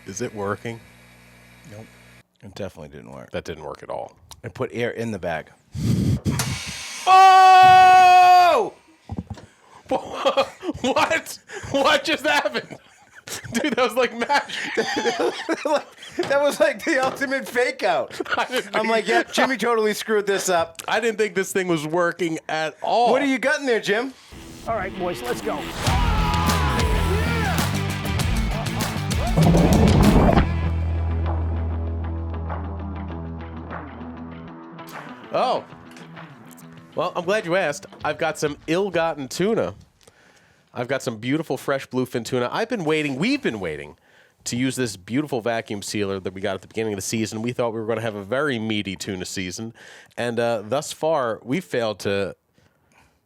Is it working? Nope. It definitely didn't work. That didn't work at all. I put air in the bag. Oh! What? What just happened? Dude, that was like magic. That was like the ultimate fake out. I'm like, yeah, Jimmy totally screwed this up. I didn't think this thing was working at all. What do you got in there, Jim? All right, boys, let's go. Oh. Well, I'm glad you asked. I've got some ill-gotten tuna. I've got some beautiful fresh bluefin tuna. We've been waiting to use this beautiful vacuum sealer that we got at the beginning of the season. We thought we were going to have a very meaty tuna season. And thus far, we failed to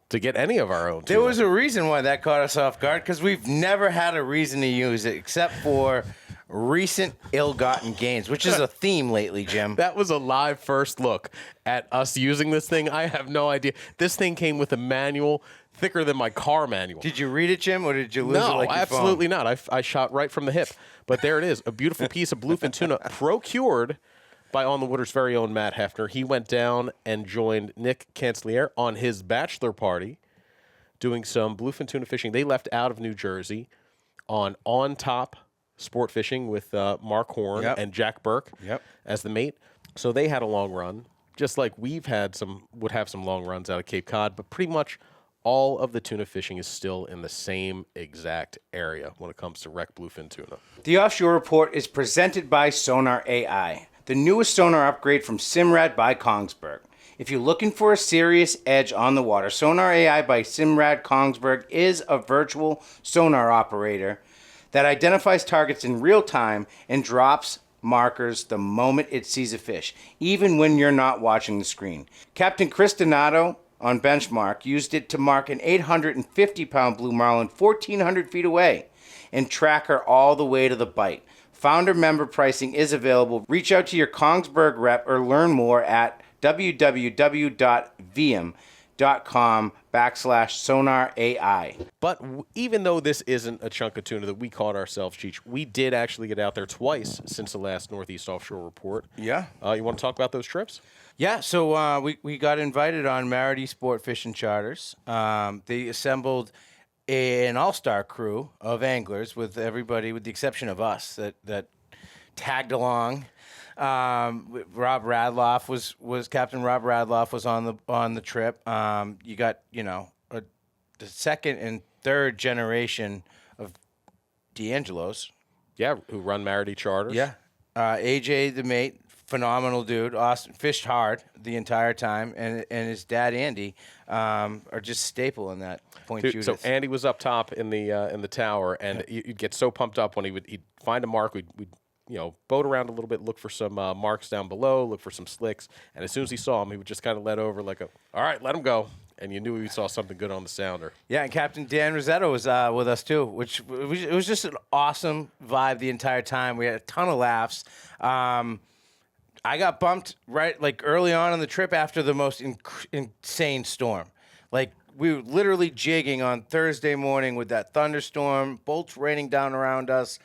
get any of our own tuna. There was a reason why that caught us off guard, because we've never had a reason to use it except for recent ill-gotten gains, which is a theme lately, Jim. That was a live first look at us using this thing. I have no idea. This thing came with a manual thicker than my car manual. Did you read it, Jim, or did you lose it No, like your absolutely phone? not. I shot right from the hip. But there it is, a beautiful piece of bluefin tuna procured by On the Water's very own Matt Hefner. He went down and joined Nick Cancelliere on his bachelor party doing some bluefin tuna fishing. They left out of New Jersey on top sport fishing with Mark Horn and Jack Burke as the mate. So they had a long run, just like would have some long runs out of Cape Cod, but pretty much all of the tuna fishing is still in the same exact area when it comes to wreck bluefin tuna. The Offshore Report is presented by Sonar AI, the newest sonar upgrade from Simrad by Kongsberg. If you're looking for a serious edge on the water, Sonar AI by Simrad Kongsberg is a virtual sonar operator that identifies targets in real time and drops markers the moment it sees a fish, even when you're not watching the screen. Captain Chris Donato on Benchmark used it to mark an 850-pound blue marlin 1,400 feet away and track her all the way to the bite. Founder member pricing is available. Reach out to your Kongsberg rep or learn more at www.vm.com/sonar-AI. But even though this isn't a chunk of tuna that we caught ourselves, Cheech, we did actually get out there twice since the last Northeast Offshore Report. Yeah. You want to talk about those trips? Yeah, so we got invited on Marity Sport Fishing Charters. They assembled an all-star crew of anglers with everybody, with the exception of us, that tagged along. Rob Radloff was Captain Rob Radloff was on the trip. You got the second and third generation of D'Angelos. Yeah, who run Marity Charters. Yeah, AJ the mate, phenomenal dude. Austin fished hard the entire time, and his dad Andy are just staple in that point Dude, shooters. so Andy was up top in the tower, and you'd get so pumped up when he'd find a mark. We'd boat around a little bit, look for some marks down below, look for some slicks, and as soon as he saw him, he would just kind of let over like all right, let him go, and you knew he saw something good on the sounder. Yeah, and Captain Dan Rossetto was with us too, which it was just an awesome vibe the entire time. We had a ton of laughs. I got bumped right early on in the trip after the most insane storm. Like, we were literally jigging on Thursday morning with that thunderstorm, bolts raining down around us,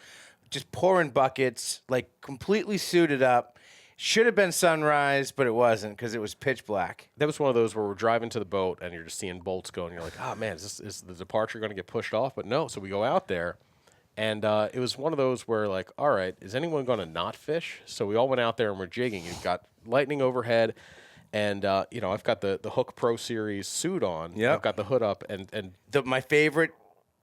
just pouring buckets, completely suited up. Should have been sunrise, but it wasn't because it was pitch black. That was one of those where we're driving to the boat and you're just seeing bolts going. You're like, oh, man, is the departure going to get pushed off? But no, so we go out there. And it was one of those where, all right, is anyone going to not fish? So we all went out there and we're jigging. You've got lightning overhead. And, I've got the Hook Pro Series suit on. Yep. I've got the hood up. And my favorite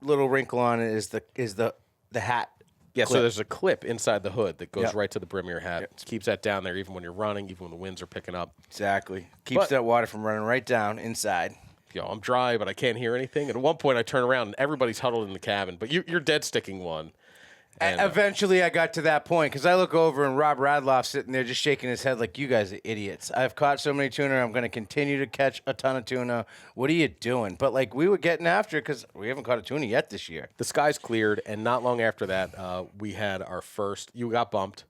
little wrinkle on it is the hat. Yeah, clip. so there's a clip inside the hood that goes Yep. right to the brim of your hat. It keeps that down there even when you're running, even when the winds are picking up. Exactly. Keeps that water from running right down inside. I'm dry, but I can't hear anything. And at one point, I turn around, and everybody's huddled in the cabin. But you're dead sticking one. And, eventually, I got to that point because I look over and Rob Radloff sitting there just shaking his head like, you guys are idiots. I've caught so many tuna. I'm going to continue to catch a ton of tuna. What are you doing? But, we were getting after it because we haven't caught a tuna yet this year. the skies cleared, and not long after that, we had our first. You got bumped.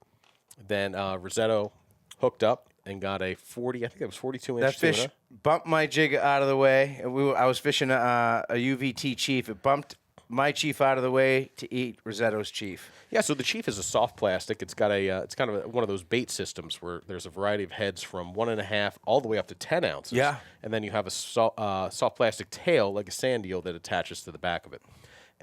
Then Rossetto hooked up and got a 40, I think it was 42-inch That fish tuna. bumped my jig out of the way. I was fishing a UVT Chief. It bumped my chief out of the way to eat Rosetto's chief. Yeah, so the chief is a soft plastic. It's got it's kind of one of those bait systems where there's a variety of heads from 1.5 all the way up to 10 ounces. Yeah. And then you have a soft plastic tail, like a sand eel, that attaches to the back of it.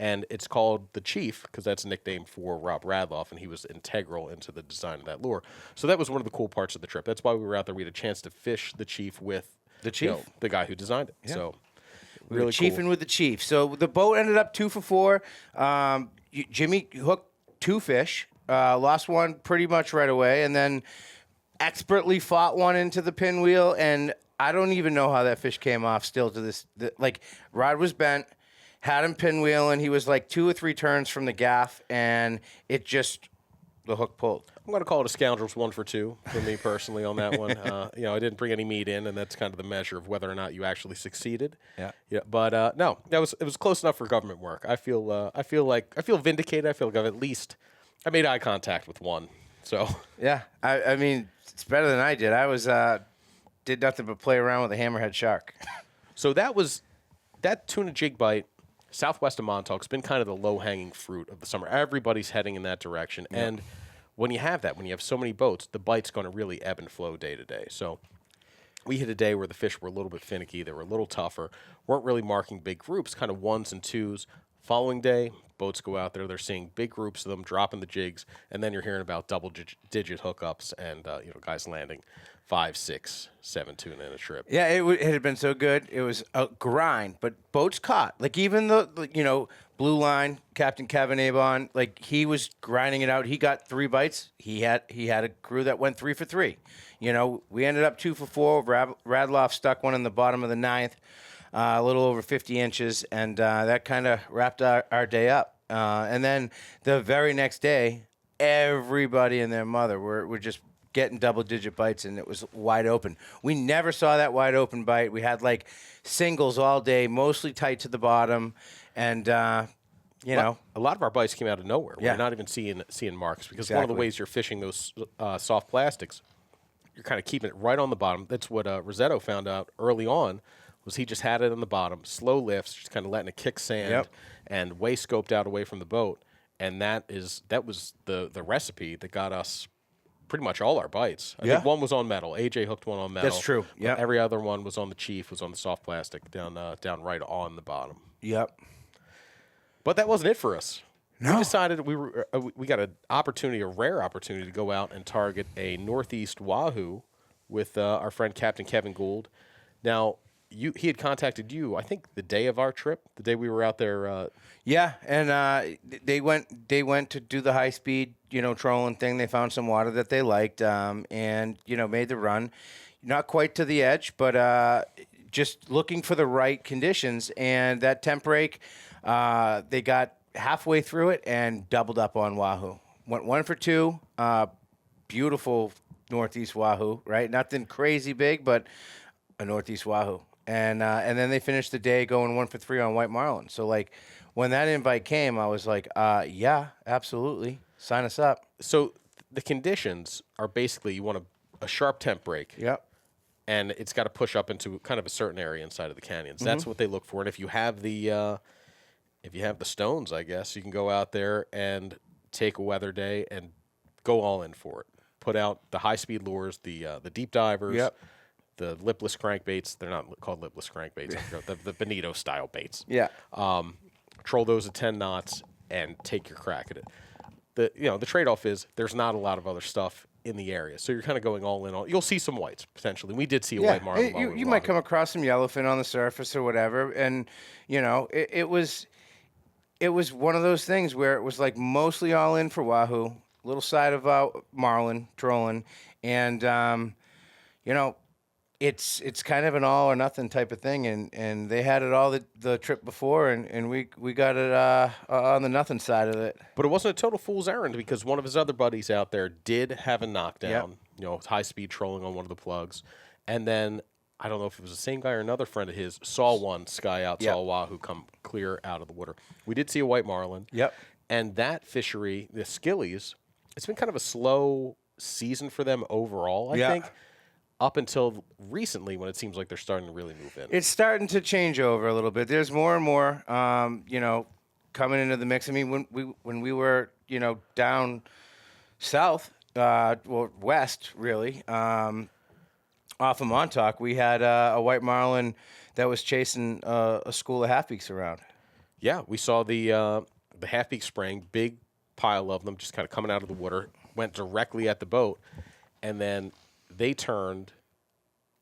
And it's called the Chief because that's a nickname for Rob Radloff, and he was integral into the design of that lure. So that was one of the cool parts of the trip. That's why we were out there. We had a chance to fish the Chief with the Chief, the guy who designed it. Yeah. So we really were chiefing cool. with the Chief. So the boat ended up 2 for 4. Jimmy hooked 2 fish, lost one pretty much right away, and then expertly fought one into the pinwheel. And I don't even know how that fish came off. Still to this, rod was bent. Had him pinwheel, and he was like 2 or 3 turns from the gaff, and the hook pulled. I'm going to call it a scoundrel's 1 for 2 for me personally on that one. I didn't bring any meat in, and that's kind of the measure of whether or not you actually succeeded. Yeah. But no, it was close enough for government work. I feel vindicated. I feel like I made eye contact with one. So yeah, I mean it's better than I did. I was did nothing but play around with a hammerhead shark. So that tuna jig bite. Southwest of Montauk has been kind of the low-hanging fruit of the summer. Everybody's heading in that direction. Yep. And when you have so many boats, the bite's going to really ebb and flow day to day. So we hit a day where the fish were a little bit finicky. They were a little tougher, weren't really marking big groups, kind of 1s and 2s. Following day, boats go out there. They're seeing big groups of them dropping the jigs, and then you're hearing about double-digit hookups and guys landing 5, 6, 7 tuna in a trip. Yeah, it had been so good. It was a grind, but boats caught. Like even the Blue Line, Captain Kevin Avon, like he was grinding it out. He got 3 bites. He had a crew that went 3 for 3. We ended up 2 for 4. Radloff stuck one in the bottom of the 9th, a little over 50 inches, and that kind of wrapped our day up. And then the very next day, everybody and their mother were just getting double-digit bites, and it was wide open. We never saw that wide open bite. We had like singles all day, mostly tight to the bottom, and a lot of our bites came out of nowhere. Yeah. We're not even seeing marks because Exactly. one of the ways you're fishing those soft plastics, you're kind of keeping it right on the bottom. That's what Rosetto found out early on. Was he just had it on the bottom, slow lifts, just kind of letting it kick sand, and way scoped out away from the boat, and that was the recipe that got us pretty much all our bites. I think one was on metal. AJ hooked one on metal. That's true. Yeah. Every other one was on the Chief, was on the soft plastic down right on the bottom. Yep. But that wasn't it for us. No. We decided we got a rare opportunity to go out and target a northeast Wahoo with our friend Captain Kevin Gould. Now, he had contacted you, I think, the day of our trip, the day we were out there. Yeah, and they went to do the high speed, trolling thing. They found some water that they liked, and made the run. Not quite to the edge, but just looking for the right conditions. And that temp break, they got halfway through it and doubled up on Wahoo. Went 1 for 2. Beautiful northeast Wahoo, right? Nothing crazy big, but a northeast Wahoo. And then they finished the day going 1 for 3 on white marlin. So like when that invite came, I was like, yeah, absolutely, sign us up. So the conditions are basically you want a sharp temp break. Yep. And it's got to push up into kind of a certain area inside of the canyons. That's what they look for. And if you have the stones, I guess you can go out there and take a weather day and go all in for it. Put out the high speed lures, the deep divers. Yep. The lipless crankbaits. They're not called lipless crankbaits. the Bonito style baits. Yeah. Troll those at 10 knots and take your crack at it. The trade-off is there's not a lot of other stuff in the area, so you're kind of going all in on. You'll see some whites potentially. We did see a white marlin. You might come across some yellowfin on the surface or whatever, and it was one of those things where it was like mostly all in for Wahoo, little side of marlin trolling, and It's kind of an all or nothing type of thing, and they had it all the trip before, and we got it on the nothing side of it. But it wasn't a total fool's errand because one of his other buddies out there did have a knockdown, high speed trolling on one of the plugs, and then I don't know if it was the same guy or another friend of his saw one sky out, saw a Wahoo come clear out of the water. We did see a white marlin. Yep. And that fishery, the skillies, it's been kind of a slow season for them overall, I think. Up until recently when it seems like they're starting to really move in. It's starting to change over a little bit. There's more and more, coming into the mix. I mean, when we were down south, well west really, off of Montauk, we had a white marlin that was chasing a school of halfbeaks around. Yeah, we saw the half-beak spraying, big pile of them just kind of coming out of the water, went directly at the boat, and then they turned,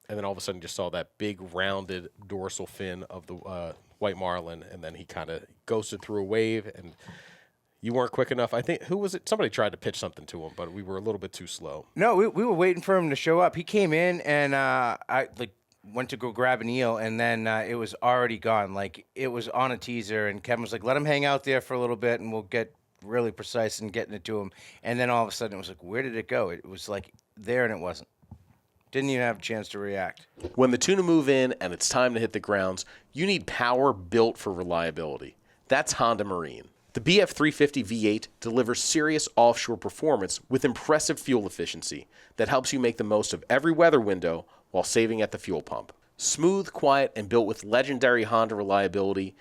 and then all of a sudden just saw that big rounded dorsal fin of the white marlin, and then he kind of ghosted through a wave, and you weren't quick enough. I think, who was it? Somebody tried to pitch something to him, but we were a little bit too slow. No, we were waiting for him to show up. He came in, and I went to go grab an eel, and then it was already gone. Like, it was on a teaser, and Kevin was like, let him hang out there for a little bit, and we'll get really precise in getting it to him. And then all of a sudden, it was like, where did it go? It was like there, and it wasn't. Didn't even have a chance to react. When the tuna move in and it's time to hit the grounds, you need power built for reliability. That's Honda Marine. The BF350 V8 delivers serious offshore performance with impressive fuel efficiency that helps you make the most of every weather window while saving at the fuel pump. Smooth, quiet, and built with legendary Honda reliability,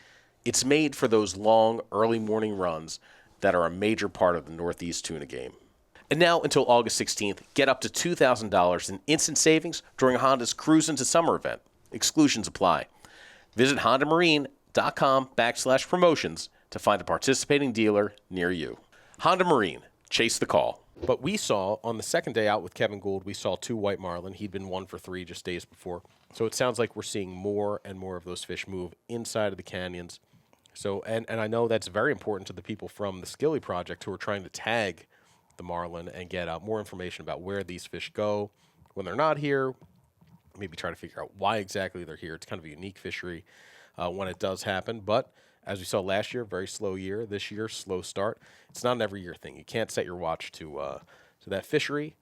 it's made for those long, early morning runs that are a major part of the Northeast tuna game. And now until August 16th, get up to $2,000 in instant savings during Honda's Cruise into Summer event. Exclusions apply. Visit hondamarine.com/promotions to find a participating dealer near you. Honda Marine, chase the call. But we saw, on the second day out with Kevin Gould, we saw 2 white marlin. He'd been 1 for 3 just days before. So it sounds like we're seeing more and more of those fish move inside of the canyons. So, and I know that's very important to the people from the Skilly Project who are trying to tag the marlin and get more information about where these fish go when they're not here, maybe try to figure out why exactly they're here. It's kind of a unique fishery when it does happen. But as we saw last year, very slow year. This year, slow start. It's not an every year thing. You can't set your watch to that fishery,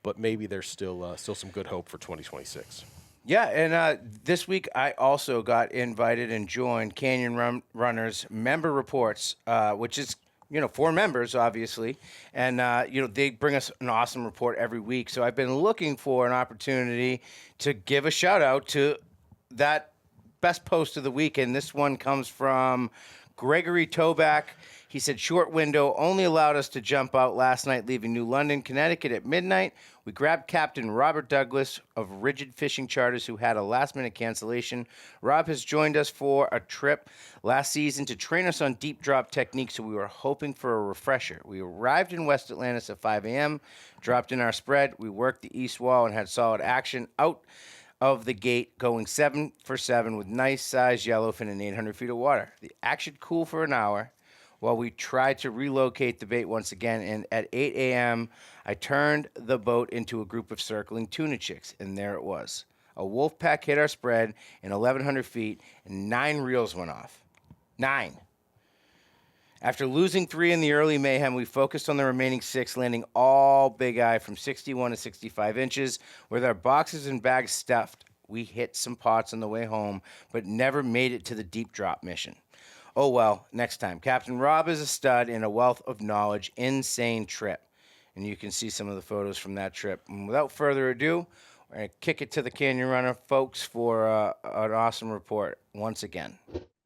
but maybe there's still some good hope for 2026. Yeah, and this week I also got invited and joined Canyon Runners member reports, which is for members, obviously. And, they bring us an awesome report every week. So I've been looking for an opportunity to give a shout out to that best post of the week. And this one comes from Gregory Toback. He said, short window, only allowed us to jump out last night, leaving New London, Connecticut at midnight. We grabbed Captain Robert Douglas of Rigid Fishing Charters, who had a last-minute cancellation. Rob has joined us for a trip last season to train us on deep drop techniques, so we were hoping for a refresher. We arrived in West Atlantis at 5 a.m., dropped in our spread. We worked the east wall and had solid action out of the gate, going 7 for 7 with nice size yellowfin in 800 feet of water. The action cooled for an hour while we tried to relocate the bait once again, and at 8 a.m., I turned the boat into a group of circling tuna chicks, and there it was. A wolf pack hit our spread in 1,100 feet, and 9 reels went off. 9. After losing 3 in the early mayhem, we focused on the remaining 6, landing all big eye from 61 to 65 inches. With our boxes and bags stuffed, we hit some pots on the way home, but never made it to the deep drop mission. Oh well, next time. Captain Rob is a stud and a wealth of knowledge. Insane trip. And you can see some of the photos from that trip. And without further ado, we're going to kick it to the Canyon Runner folks for an awesome report once again.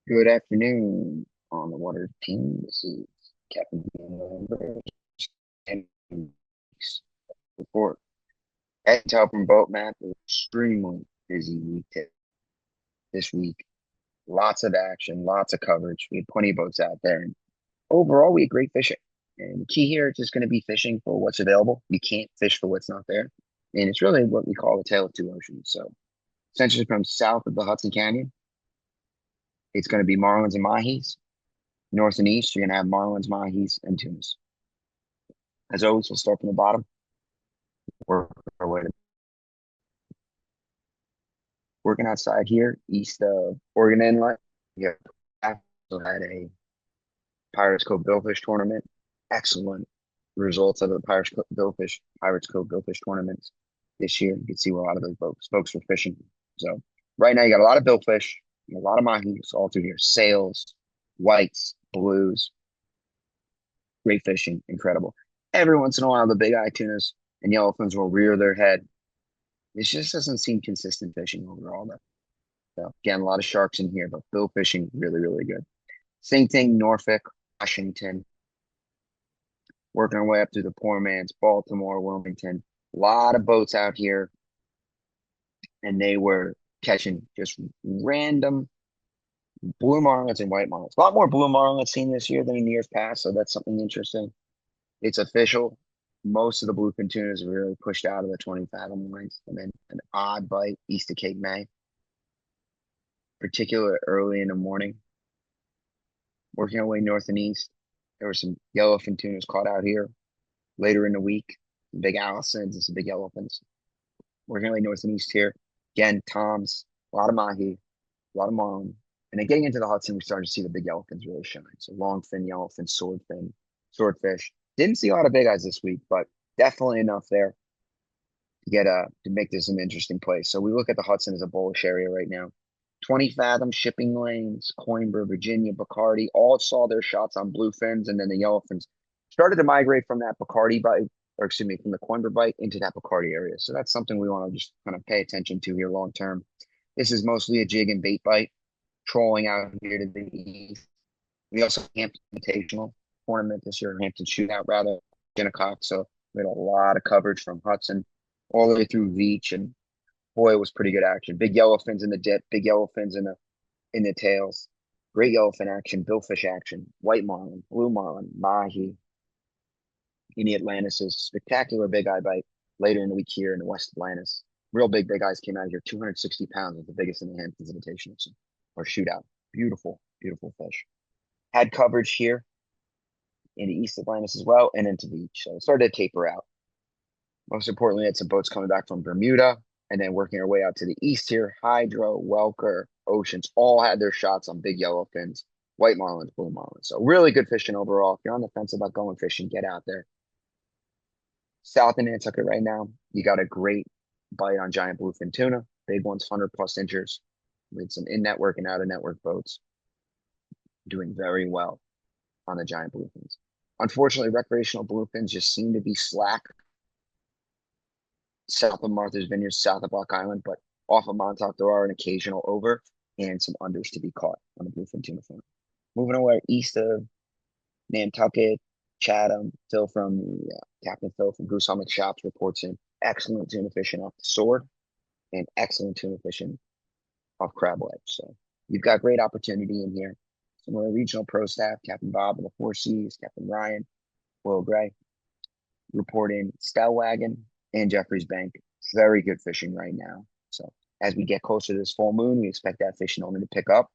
Good afternoon on the water team. This is Captain and report. At top from boat map, extremely busy week this week. Lots of action, lots of coverage. We had plenty of boats out there. And overall, we had great fishing. And the key here is just going to be fishing for what's available. You can't fish for what's not there. And it's really what we call the tale of two oceans. So essentially from south of the Hudson Canyon, it's going to be marlins and mahis. North and east, you're going to have marlins, mahis, and tunas. As always, we'll start from the bottom. Work our way to working outside here, east of Oregon Inlet. We also had a Pirates Cove Billfish tournament. Excellent results of the Pirates Cove Billfish tournaments this year. You can see where a lot of those folks were fishing. So right now you got a lot of billfish, a lot of mahis all through here. Sails, whites, blues. Great fishing, incredible. Every once in a while the big eye tunas and yellowfins will rear their head. It just doesn't seem consistent fishing overall, though. So again, a lot of sharks in here, but bill fishing really, really good. Same thing, Norfolk, Washington, working our way up through the poor man's Baltimore, Wilmington. A lot of boats out here, and they were catching just random blue marlins and white marlins. A lot more blue marlins seen this year than in years past, so that's something interesting. It's official. Most of the bluefin tunas are really pushed out of the 20 fathom lines, and then an odd bite east of Cape May, particularly early in the morning. Working our way north and east, there were some yellowfin tunas caught out here later in the week. Some big Allisons and some big yellowfins. Working our way north and east here. Again, toms, a lot of mahi, a lot of marlin. And then getting into the Hudson, we started to see the big yellowfins really shine. So longfin, yellowfin, swordfish. Didn't see a lot of big eyes this week, but definitely enough there to get to make this an interesting place. So we look at the Hudson as a bullish area right now. 20 fathom shipping lanes, Coimbra, Virginia, Bacardi, all saw their shots on bluefins, and then the yellowfins started to migrate from that Bacardi bite, or excuse me, from the Coimbra bite into that Bacardi area. So that's something we want to just kind of pay attention to here long term. This is mostly a jig and bait bite, trolling out here to the east. We also have Hampton Invitational tournament this year, Hampton Shootout rather, Shinnecock. So we had a lot of coverage from Hudson all the way through Veach, and boy, it was pretty good action. Big yellowfins in the dip, big yellowfins in the tails, great yellowfin action, billfish action, white marlin, blue marlin, mahi, in the Atlantis, spectacular big eye bite later in the week here in the West Atlantis. Real big eyes came out of here, 260 pounds, was the biggest in the Hamptons Invitational or Shootout. Beautiful, beautiful fish. Had coverage here in the East Atlantis as well, and into Veach. So it started to taper out. Most importantly, had some boats coming back from Bermuda, and then working our way out to the east here. Hydro, Welker, Oceans, all had their shots on big yellowfins, white marlins, blue marlins. So really good fishing overall. If you're on the fence about going fishing, get out there. South in Nantucket right now, you got a great bite on giant bluefin tuna. Big ones, 100+ inches. With some in-network and out-of-network boats. Doing very well on the giant bluefins. Unfortunately, recreational bluefins just seem to be slack south of Martha's Vineyard, south of Block Island, but off of Montauk, there are an occasional over and some unders to be caught on the bluefin tuna front. Moving away east of Nantucket, Chatham, Captain Phil from Goose Hummock Shops reports in excellent tuna fishing off the Sword and excellent tuna fishing off Crab Ledge. So you've got great opportunity in here. Some of our regional pro staff, Captain Bob of the Four Seas, Captain Ryan, Will Gray, reporting Stellwagen and Jeffreys Bank. Very good fishing right now. So as we get closer to this full moon, we expect that fishing only to pick up,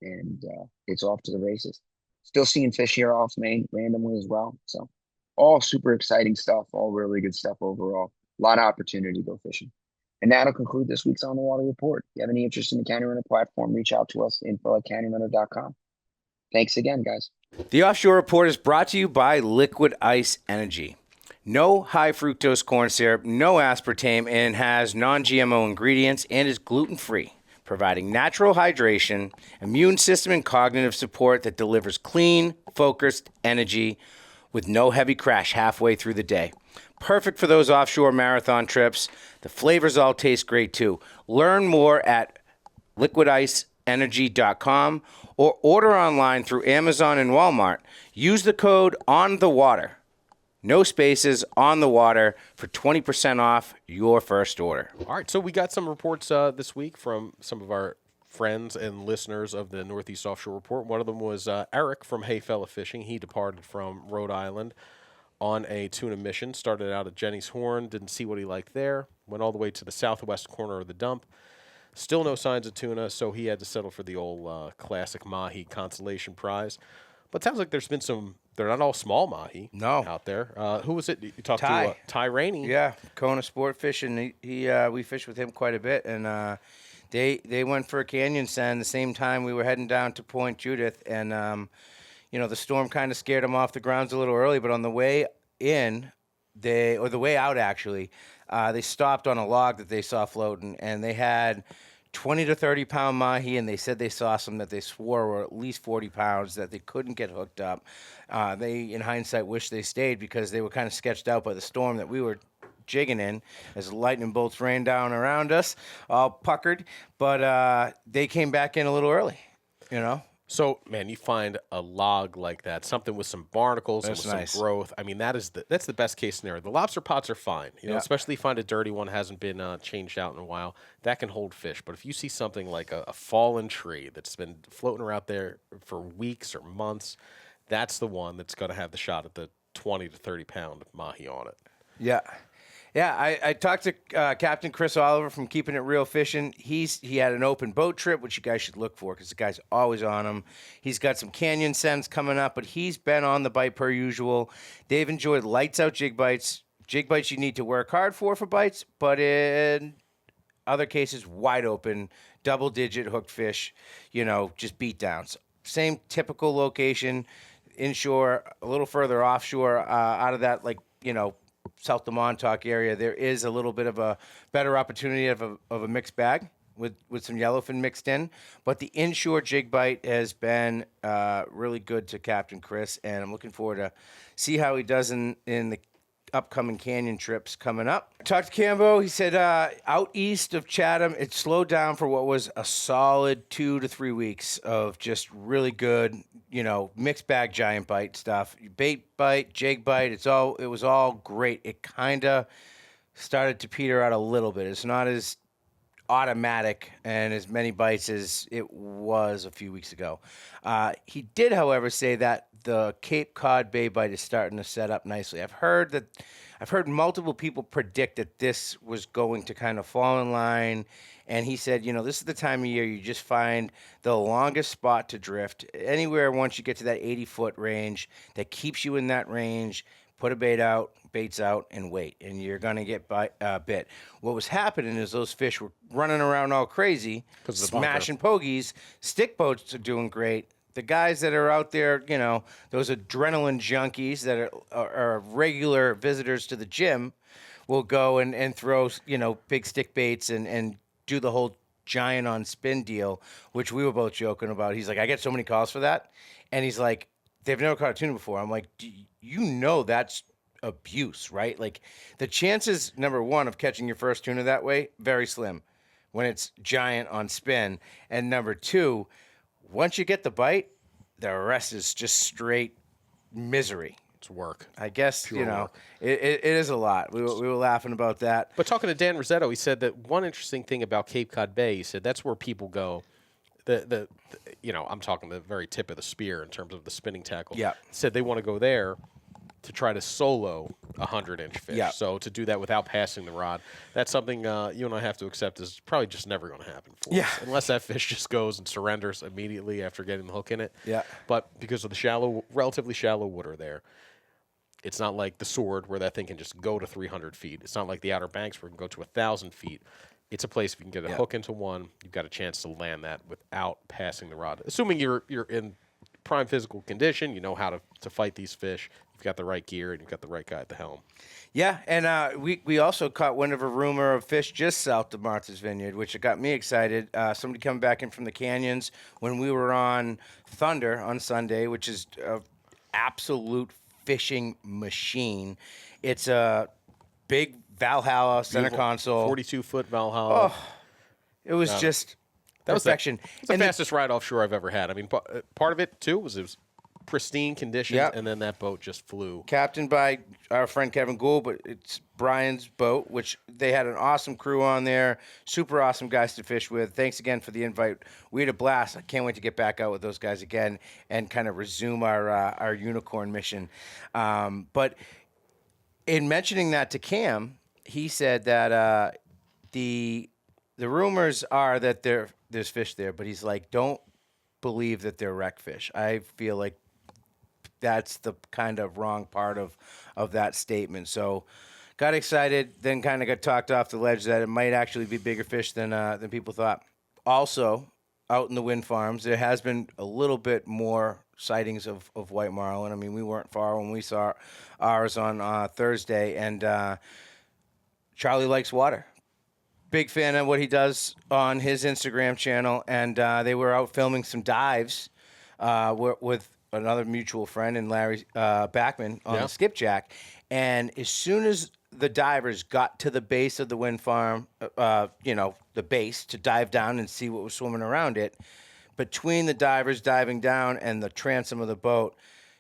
and it's off to the races. Still seeing fish here off Maine randomly as well. So all super exciting stuff, all really good stuff overall. A lot of opportunity to go fishing. And that'll conclude this week's On the Water Report. If you have any interest in the Canyon Runner platform, reach out to us, info@canyonrunner.com. Thanks again, guys. The Offshore Report is brought to you by Liquid Ice Energy. No high fructose corn syrup, no aspartame, and has non-GMO ingredients and is gluten-free, providing natural hydration, immune system, and cognitive support that delivers clean, focused energy with no heavy crash halfway through the day. Perfect for those offshore marathon trips. The flavors all taste great too. Learn more at liquidice.energy.com or order online through Amazon and Walmart. Use the code ONTHEWATER. No spaces, on the water, for 20% off your first order. All right, so we got some reports this week from some of our friends and listeners of the Northeast Offshore Report. One of them was Eric from Hey Fella Fishing. He departed from Rhode Island on a tuna mission. Started out at Jenny's Horn, didn't see what he liked there. Went all the way to the southwest corner of the dump. Still no signs of tuna, so he had to settle for the old classic mahi consolation prize. But it sounds like there's been some. They're not all small mahi out there. Who was it? You talked to Ty Rainey. Yeah, Kona Sport Fishing. We fished with him quite a bit, and they went for a canyon send the same time we were heading down to Point Judith, and the storm kind of scared them off the grounds a little early. But on the way in, the way out actually, they stopped on a log that they saw floating, and they had 20 to 30 pound mahi, and they said they saw some that they swore were at least 40 pounds that they couldn't get hooked up. They, in hindsight, wish they stayed because they were kind of sketched out by the storm that we were jigging in as lightning bolts rained down around us, all puckered. But they came back in a little early, So, man, you find a log like that, something with some barnacles That's and with nice. some growth. I mean, that's the best case scenario. The lobster pots are fine, Yeah. especially if you find a dirty one hasn't been changed out in a while. That can hold fish. But if you see something like a fallen tree that's been floating around there for weeks or months, that's the one that's going to have the shot at the 20 to 30 pound mahi on it. Yeah. Yeah, I talked to Captain Chris Oliver from Keeping It Real Fishing. He had an open boat trip, which you guys should look for because the guy's always on them. He's got some canyon sends coming up, but he's been on the bite per usual. They've enjoyed lights out jig bites you need to work hard for bites, but in other cases, wide open, double-digit hooked fish, just beat downs. Same typical location, inshore, a little further offshore, out of that, south of Montauk area, there is a little bit of a better opportunity of a mixed bag with some yellowfin mixed in. But the inshore jig bite has been really good to Captain Chris, and I'm looking forward to see how he does in the upcoming canyon trips coming up. Talked to Cambo. He said out east of Chatham, it slowed down for what was a solid 2 to 3 weeks of just really good, mixed bag giant bite stuff. Bait bite, jig bite, it was all great. It kind of started to peter out a little bit. It's not as automatic and as many bites as it was a few weeks ago. He did, however, say that the Cape Cod Bay bite is starting to set up nicely. I've heard multiple people predict that this was going to kind of fall in line. And he said, this is the time of year you just find the longest spot to drift. Anywhere once you get to that 80-foot range that keeps you in that range, put a baits out, and wait. And you're going to get bit. What was happening is those fish were running around all crazy, smashing pogies. Stick boats are doing great. The guys that are out there, those adrenaline junkies that are regular visitors to the gym will go and throw, big stick baits and do the whole giant on spin deal, which we were both joking about. He's like, I get so many calls for that. And he's like, they've never caught a tuna before. I'm like, that's abuse, right? Like the chances, number one, of catching your first tuna that way, very slim when it's giant on spin. And number two, once you get the bite, the rest is just straight misery. It's work. I guess, Pure work. It is a lot. We were laughing about that. But talking to Dan Rossetto, he said that one interesting thing about Cape Cod Bay, he said that's where people go. I'm talking the very tip of the spear in terms of the spinning tackle. Yeah. He said they want to go there to try to solo a 100-inch fish. Yeah. So to do that without passing the rod, that's something you and I have to accept is probably just never going to happen for us. Unless that fish just goes and surrenders immediately after getting the hook in it. Yeah. But because of the relatively shallow water there, it's not like the Sword where that thing can just go to 300 feet. It's not like the Outer Banks where it can go to 1,000 feet. It's a place if you can get a hook into one, you've got a chance to land that without passing the rod. Assuming you're in prime physical condition, you know how to fight these fish. You've got the right gear and you've got the right guy at the helm. Yeah, and we also caught wind of a rumor of fish just south of Martha's Vineyard, which got me excited. Somebody coming back in from the canyons when we were on Thunder on Sunday, which is an absolute fishing machine. It's a big Valhalla center console. 42-foot Valhalla. Oh, it was just perfection. It's the fastest ride offshore I've ever had. I mean, part of it, too, was pristine conditions, and then that boat just flew. Captained by our friend Kevin Gould, but it's Brian's boat, which they had an awesome crew on there. Super awesome guys to fish with. Thanks again for the invite. We had a blast. I can't wait to get back out with those guys again and kind of resume our unicorn mission. But in mentioning that to Cam, he said that the rumors are that there's fish there, but he's like, don't believe that they're wreck fish. I feel like that's the kind of wrong part of that statement. So got excited, then kind of got talked off the ledge that it might actually be bigger fish than people thought. Also, out in the wind farms, there has been a little bit more sightings of white marlin. I mean, we weren't far when we saw ours on Thursday, and Charlie likes water. Big fan of what he does on his Instagram channel, and they were out filming some dives with another mutual friend and Larry Backman on the skipjack. And as soon as the divers got to the base of the wind farm, the base to dive down and see what was swimming around it, between the divers diving down and the transom of the boat,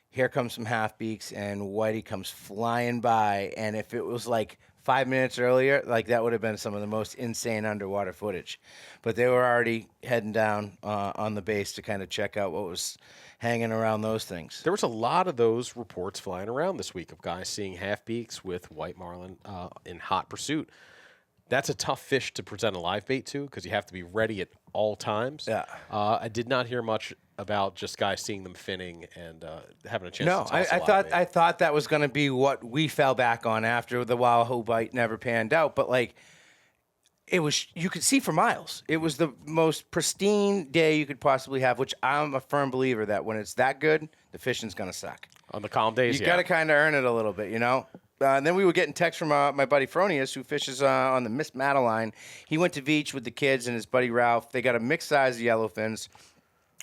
here comes some halfbeaks, and Whitey comes flying by. And if it was like 5 minutes earlier, like that would have been some of the most insane underwater footage. But they were already heading down on the base to kind of check out what was hanging around those things. There was a lot of those reports flying around this week of guys seeing halfbeaks with white marlin in hot pursuit. That's a tough fish to present a live bait to because you have to be ready at all times. Yeah. I did not hear much about just guys seeing them finning and having a chance to toss a live bait. I thought that was going to be what we fell back on after the Wahoo bite never panned out. But like, it was, you could see for miles. It was the most pristine day you could possibly have, which I'm a firm believer that when it's that good, the fishing's going to suck. On the calm days, You got to kind of earn it a little bit, you know? And then we were getting texts from my buddy Fronius, who fishes on the Miss Madeline. He went to Beach with the kids and his buddy Ralph. They got a mixed size of yellowfins,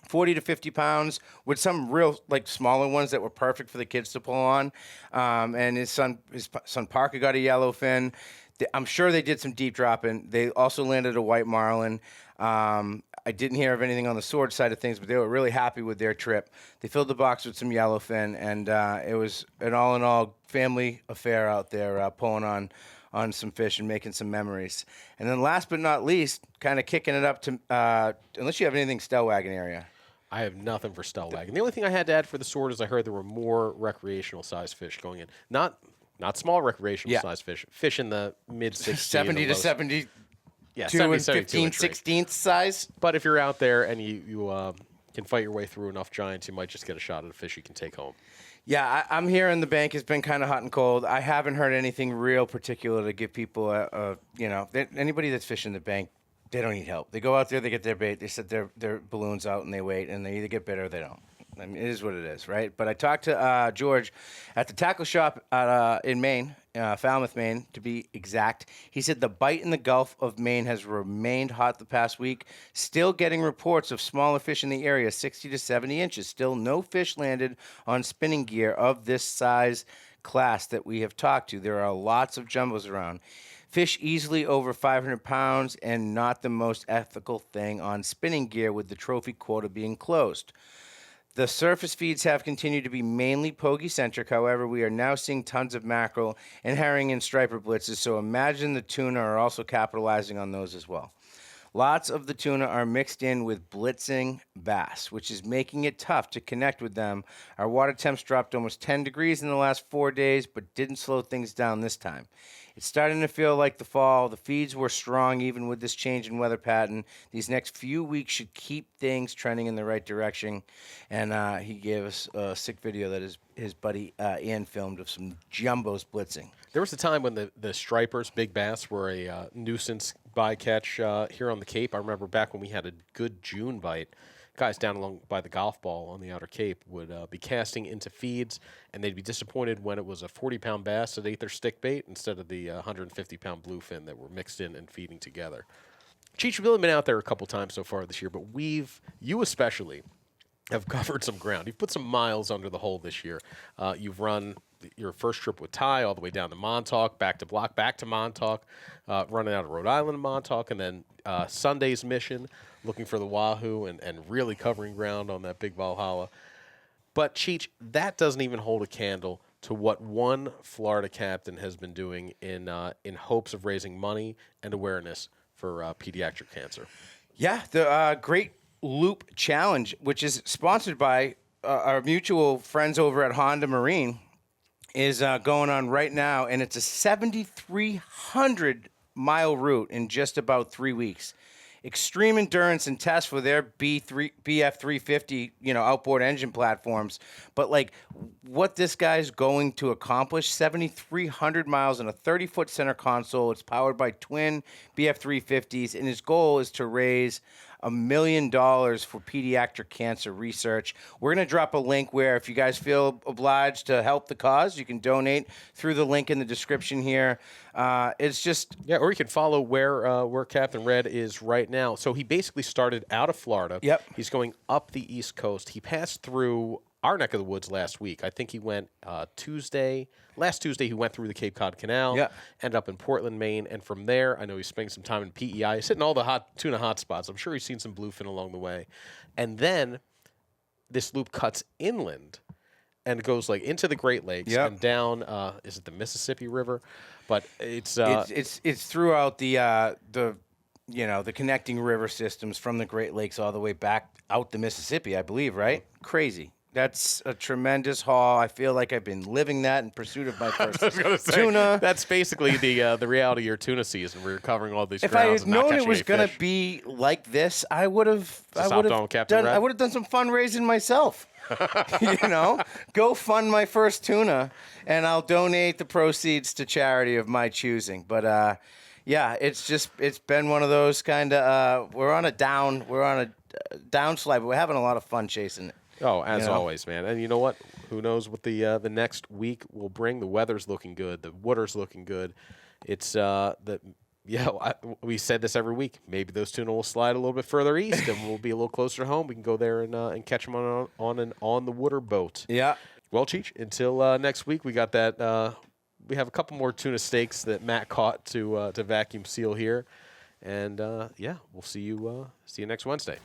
40 to 50 pounds, with some real like smaller ones that were perfect for the kids to pull on. And his son Parker got a yellowfin. I'm sure they did some deep dropping. They also landed a white marlin. I didn't hear of anything on the sword side of things, but they were really happy with their trip. They filled the box with some yellowfin, and it was an all-in-all family affair out there, pulling on some fish and making some memories. And then last but not least, kind of kicking it up to, unless you have anything Stellwagen area. I have nothing for Stellwagen. The only thing I had to add for the sword is I heard there were more recreational-sized fish going in. Not small recreational-sized fish in the mid-60s. 70 to 70. Yeah, 2 and 15, 16th size. But if you're out there and you can fight your way through enough giants, you might just get a shot at a fish you can take home. Yeah, I'm hearing the bank has been kind of hot and cold. I haven't heard anything real particular to give people anybody that's fishing the bank, they don't need help. They go out there, they get their bait, they set their balloons out, and they wait, and they either get bit or they don't. I mean, it is what it is, right? But I talked to George at the tackle shop in Maine, Falmouth, Maine, to be exact. He said the bite in the Gulf of Maine has remained hot the past week. Still getting reports of smaller fish in the area, 60 to 70 inches. Still no fish landed on spinning gear of this size class that we have talked to. There are lots of jumbos around. Fish easily over 500 pounds and not the most ethical thing on spinning gear with the trophy quota being closed. The surface feeds have continued to be mainly pogie-centric. However, we are now seeing tons of mackerel and herring and striper blitzes, so imagine the tuna are also capitalizing on those as well. Lots of the tuna are mixed in with blitzing bass, which is making it tough to connect with them. Our water temps dropped almost 10 degrees in the last 4 days, but didn't slow things down this time. It's starting to feel like the fall. The feeds were strong even with this change in weather pattern. These next few weeks should keep things trending in the right direction. And he gave us a sick video that his buddy Ian filmed of some jumbos blitzing. There was a time when the stripers, big bass, were a nuisance bycatch here on the Cape. I remember back when we had a good June bite. Guys down along by the golf ball on the outer Cape would be casting into feeds, and they'd be disappointed when it was a 40-pound bass that ate their stick bait instead of the 150-pound bluefin that were mixed in and feeding together. Cheech, you've only been out there a couple times so far this year, but you especially, have covered some ground. You've put some miles under the hole this year. You've run your first trip with Ty all the way down to Montauk, back to Block, back to Montauk, running out of Rhode Island to Montauk, and then Sunday's mission, looking for the Wahoo and really covering ground on that big Valhalla. But, Cheech, that doesn't even hold a candle to what one Florida captain has been doing in hopes of raising money and awareness for pediatric cancer. Yeah, the Great Loop Challenge, which is sponsored by our mutual friends over at Honda Marine, is going on right now, and it's a 7,300-mile route in just about 3 weeks. Extreme endurance and tests for their BF350, outboard engine platforms. But like what this guy's going to accomplish, 7,300 miles in a 30-foot center console. It's powered by twin BF350s, and his goal is to raise $1 million for pediatric cancer research. We're going to drop a link where if you guys feel obliged to help the cause, you can donate through the link in the description here. It's just... Yeah, or you can follow where Captain Red is right now. So he basically started out of Florida. Yep. He's going up the East Coast. He passed through our neck of the woods last week. I think he went last Tuesday he went through the Cape Cod Canal, ended up in Portland, Maine, and from there I know he's spending some time in PEI. He's hitting all the tuna hotspots. I'm sure he's seen some bluefin along the way. And then this loop cuts inland and goes like into the Great Lakes and down. Is it the Mississippi River? But it's throughout the connecting river systems from the Great Lakes all the way back out the Mississippi, I believe. Right? Crazy. That's a tremendous haul. I feel like I've been living that in pursuit of my first tuna. That's basically the reality of your tuna season. We're covering all these. If I had known it was going to be like this, I would have done some fundraising myself. Go fund my first tuna, and I'll donate the proceeds to charity of my choosing. But it's been one of those kind of we're on a downslide, but we're having a lot of fun chasing it. Oh, as always, man. And you know what? Who knows what the next week will bring? The weather's looking good. The water's looking good. It's we said this every week. Maybe those tuna will slide a little bit further east, and we'll be a little closer to home. We can go there and catch them on an on the water boat. Yeah. Well, Cheech, until next week, we got that. We have a couple more tuna steaks that Matt caught to vacuum seal here, and we'll see you next Wednesday.